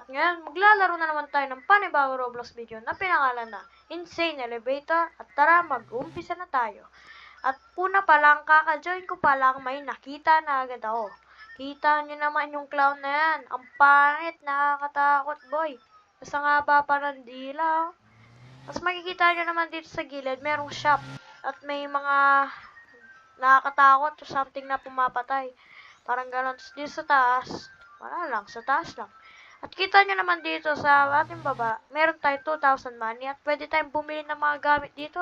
At ngayon, maglalaro na naman tayo ng panibagong Roblox video na pinangalan na Insane Elevator. At tara, mag-umpisa na tayo. At una pa lang, kaka-join ko pa lang, may nakita na agad ako. Kita nyo naman yung clown na yan. Ang pangit, nakakatakot boy. Basta nga ba pa ng dila. Tapos makikita nyo naman dito sa gilid, merong shop. At may mga nakakatakot o something na pumapatay. Parang gano'n. Tapos dito sa taas, wala lang, sa taas lang. At kita nyo naman dito sa ating baba, meron tayo 2,000 money at pwede tayong bumili ng mga gamit dito.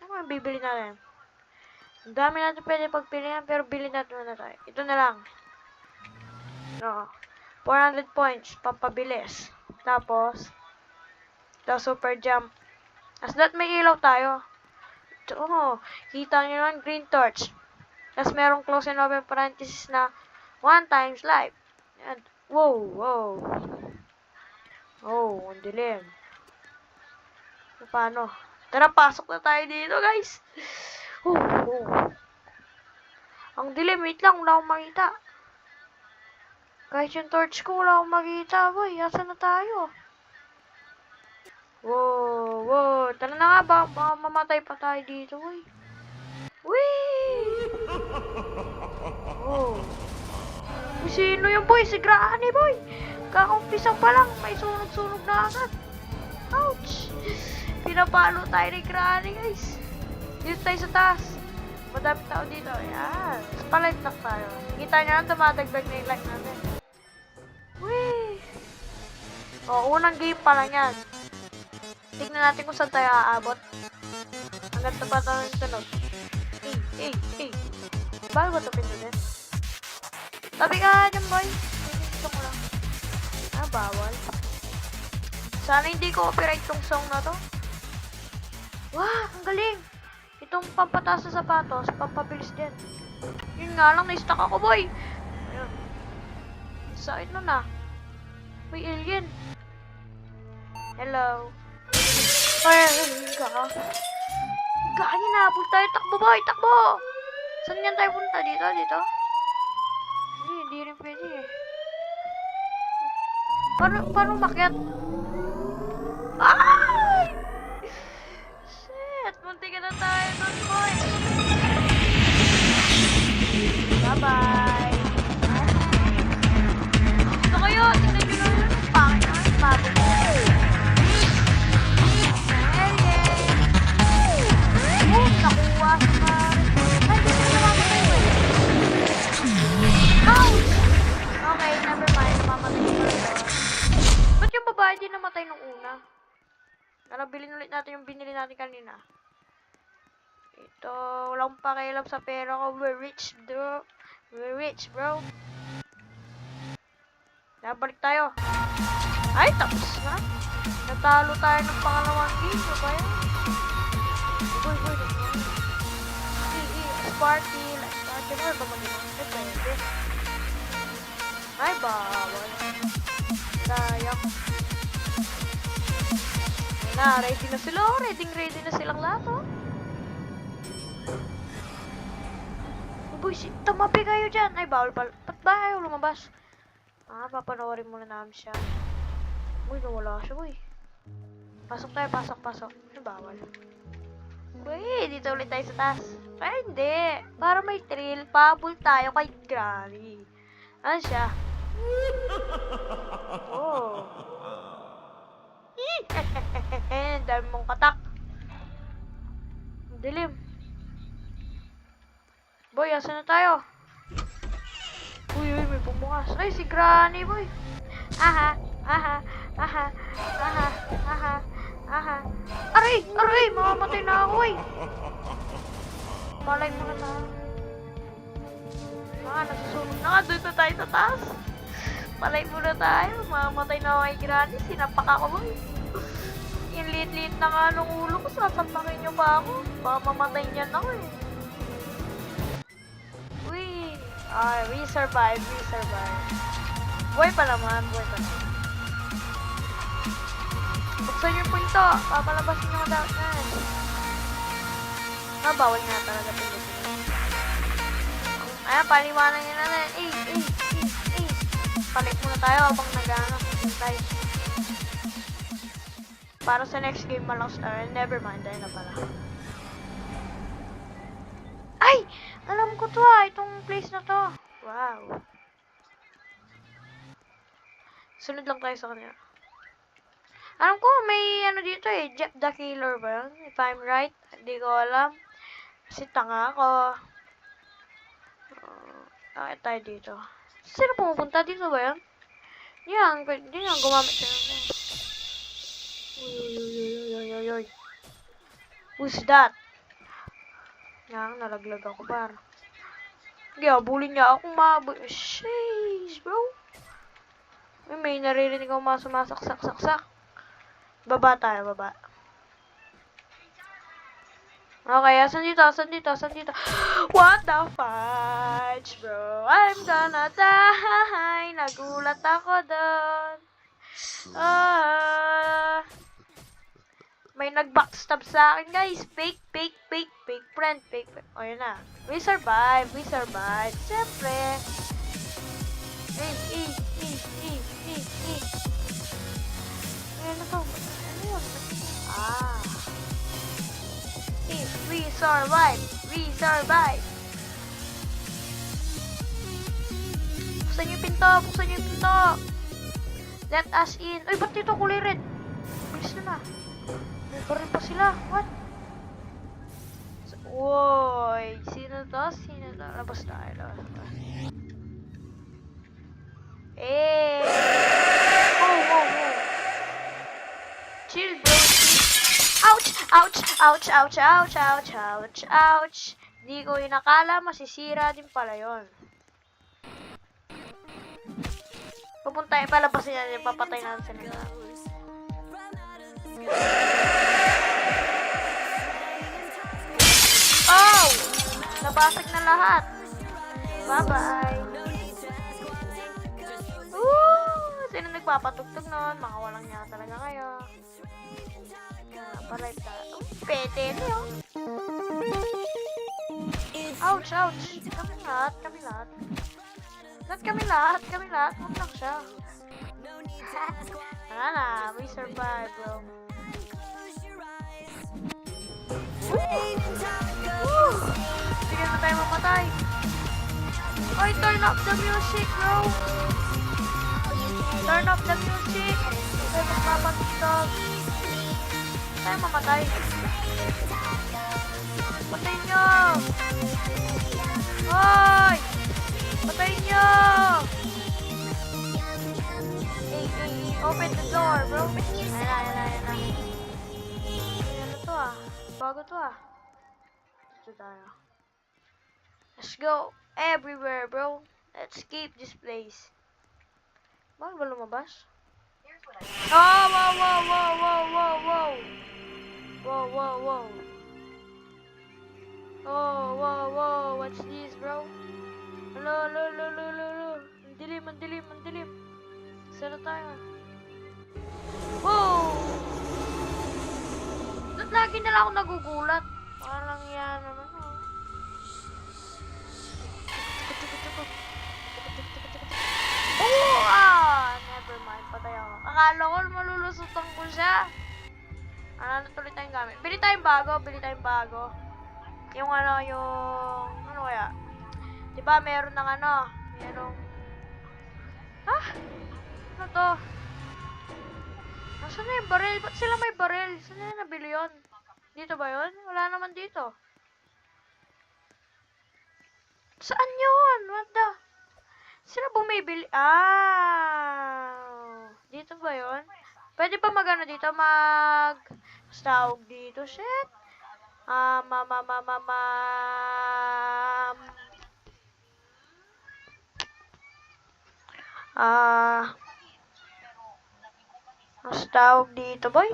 Ano ang bibili natin? Ang dami natin pwede pagpilihan pero bilhin natin muna tayo. Ito na lang. No. 400 points, pampabilis. Tapos, the super jump. As that may ilaw tayo. Ito, kita nyo naman green torch. Tapos merong close and open parenthesis na 1 times life. Yan. Wow, wow. Oh, ang dilim. Paano? Tara, pasok na tayo dito, guys. Oh. Ang dilim, wait lang, wala akong makita. Kahit yung torch ko, wala akong makita, boy. Asan na tayo? Wow. Tara na nga, baka mamatay pa tayo dito, boy. Whee! Oh. Sino yung boy? Si Granny boy! Kakaumpisang pa lang, may sunog-sunog na agad. Ouch! Pinapalo tayo ni Granny guys. Dito tayo sa taas. Madami tao dito. Ayan. Spalight lang tayo. Kita nyo lang, tumatagdag na yung light natin. Whee! O, unang game pa lang yan. Tignan natin kung saan tayo aabot. Hanggang pa tayo yung tunog. Hey! Bago ba ito pindutin? Tabi ka dyan, boy. Gusto ko lang. Bawal. Sana hindi copyright tong song na to. Wow, ang galing. Itong pampataas sa sapatos, pampabilis din. Yun nga lang, na-stuck ako, boy. Ayun. Sakit nun ah. May alien. Hello. Ay, hinabol tayo. Takbo, boy, takbo. Saan yan tayo punta? Dito? Hindi rin pwede eh. Paano makiat? Ay! Shit! Munti ka na tayo nun, boy! Bye-bye! Ito kayo! Tingnan nyo na yun! Pangit na yung bago ko! Nakuha sa ay, hindi na mamatay mo eh! Ouch! Okay, never mind. Mamatay ko ito. Ba't yung babae din namatay nung una? Bilhin ulit natin yung binili natin kanina. Ito, walang pakialam sa pera ko. We're rich, bro. Nabalik tayo. Ay, tapos na. Natalo tayo ng pangalawang game. Ano ba yan? Boy. Party. Like, party mo ba mag-ibang? Pwede. Ay, bawal. Sayang. Na, ready na sila. Ready na silang lahat, oh. Boy, tamapi kayo dyan. Ay, bawal pala. Ba't ba ayaw lumabas? Papanoorin muna namin siya. Uy, nawala siya, boy. Pasok tayo, pasok. Ay, bawal. Uy, dito ulit tayo sa taas. Ay, hindi. Para may thrill, pabul tayo kay Granny. Ano siya? Oh. Dami mong katak. Dilim. Boy, asan na tayo? Uy, may bumukas. Ay, si Granny, boy. Aha. Aray, mamamatay na ako, eh. Palay mo na lang. Nasusunog na nga. Doon na tayo sa taas. Palay muna tayo. Mamatay na ako kay Granny. Sinapak ako mo. Yung liit-liit na nga nung ulo ko. Sasampakin nyo ba ako? Baka mamatay niyan ako eh. Uy. Ay, we survive. Buhay pa naman. Buksan yung punto. Papalabasin yung dapat na. Bawal nga talaga pindutin. Ayan, paliwanag nyo na. Palit muna tayo habang nag-ano. Patay. Para sa next game malakas tayo. Never mind, ayun na pala. Ay! Alam ko to itong place na to. Wow. Sunod lang tayo sa kanya. Alam ko, may ano dito Jeff the Killer ba yun? If I'm right, hindi ko alam. Kasi tanga ako. Bakit tayo dito? Sino pumupunta dito ba yun? Yan, pwede yan, gumamit siya. Uy. Who's that? Yan, nalaglag ako par. Hindi, abulin niya ako Sheesh, bro. May naririnig ako mga sumasaksak. Baba tayo, baba. Okay, asan dito? What the fudge, bro? I'm gonna die. Nagulat ako doon. May nag-backstab sa akin, guys. Fake friend. O, yun na. We survive. Siyempre. Ano to? Ano yun? We survive. Buksan niyo yung pinto. Let us in. Uy, ba't dito kulay red? Bilis na. May baril pa sila. What? Woy. Sino to? Labas tayo. Oh. Chill, bro. Ouch. Di ko inakala masisira din pala yun. Palabasin natin, papatay natin sila. Oh! Nabasag na lahat. Bye-bye. Sino nagpapatugtog nun? Mga walang niya talaga kayo. Palive tayo. Pwede na yun. Ouch. Kami lahat. Huwag lang siya. Wala na. We survive, bro. Sige na tayo mamatay. Oy, turn up the music, bro. Turn up the music. Tayo magpapagtog. Tayo mamatay. Patayin nyo. Hoy! Patayin nyo! Open the door, bro. Ayan na. Ano to Bago to Dito tayo. Let's go everywhere, bro. Let's keep this place. Bakit ba lumabas? Oh, wow. What's this, bro? Hello. Ang dilim. Saan tayo? Wow! Lagi na lang ako nagugulat. Parang yan naman, never mind. Patay ako. Akala ko malulusutan ko siya. Tuloy tayong gamit. Bili tayong bago. Yung ano kaya? Diba meron ng merong ano to? Nasaan na yung baril? Ba't sila may baril? Saan na nabili yun? Dito ba yun? Wala naman dito. Saan yun? What the? Sila bumibili? Dito ba yun? Pwede pa dito? Tawag dito? Shit. Mas tawag dito, boy.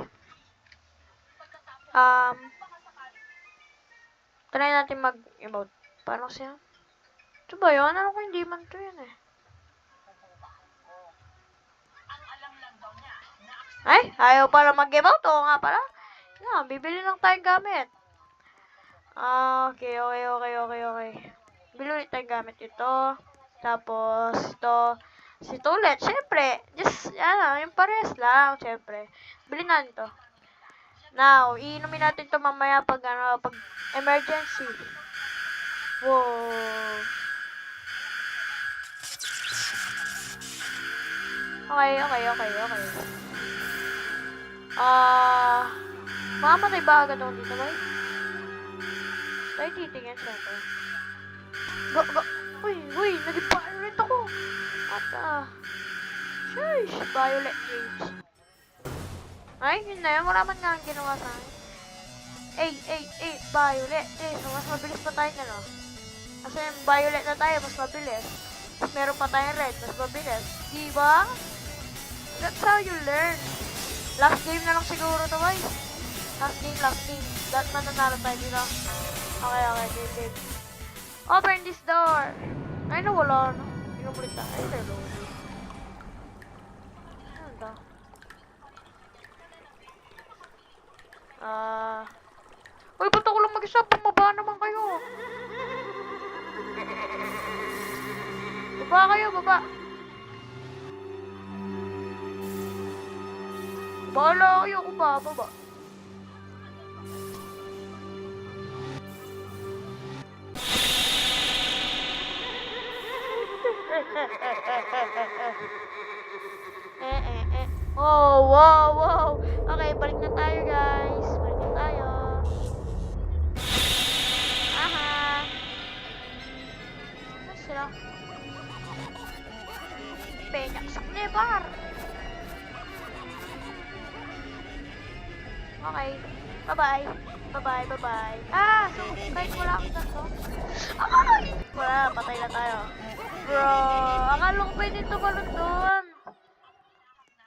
Try natin mag-emote. Parang siya. Ito ba yun? Ano ko hindi man to yun Ay, ayaw pala mag-emote. Oo nga pala. Yan, bibili lang tayong gamit. Okay. Bili ulit tayong gamit ito. Tapos, ito. Si Tulet, syempre. Just, yung pares lang, syempre. Bilhin natin to. Now, iinumin natin to mamaya pag, pag emergency. Wow. Okay. Mamamatay ba agad ako dito, bay? Tayo titingin, syempre. Go. Uy, naging violet ako. At, sheesh, violet games. Ay, yun na yun. Wala man nga ang ginawa sa akin. Violet. So, mas mabilis pa tayo na, no? Kasi violet na tayo, mas mabilis. Mas meron pa tayong red, mas mabilis. Diba? That's how you learn. Last game na lang siguro to, boy. Last game. Lahat mananalo tayo dito. Okay, game. Open this door. Ay, nawala, no? Pinumulit na. Ay, hello. Ano to? Uy, ba't ako lang mag-isa? Bumaba naman kayo. Baba kayo. Bahala kayo kung bababa. Oh, wow. Okay, balik na tayo, guys. Balik na tayo. Aha. Ano sila? Penyaksak nebar. Okay. Bye-bye. So, kahit wala akong ganito. Ay! Wala, patay na tayo. Bro, akala ko pwede tumalon doon.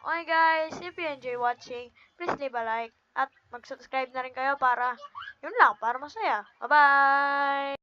Okay guys, if you enjoy watching, please leave a like at mag-subscribe na rin kayo para, yun lang, para masaya. Bye-bye!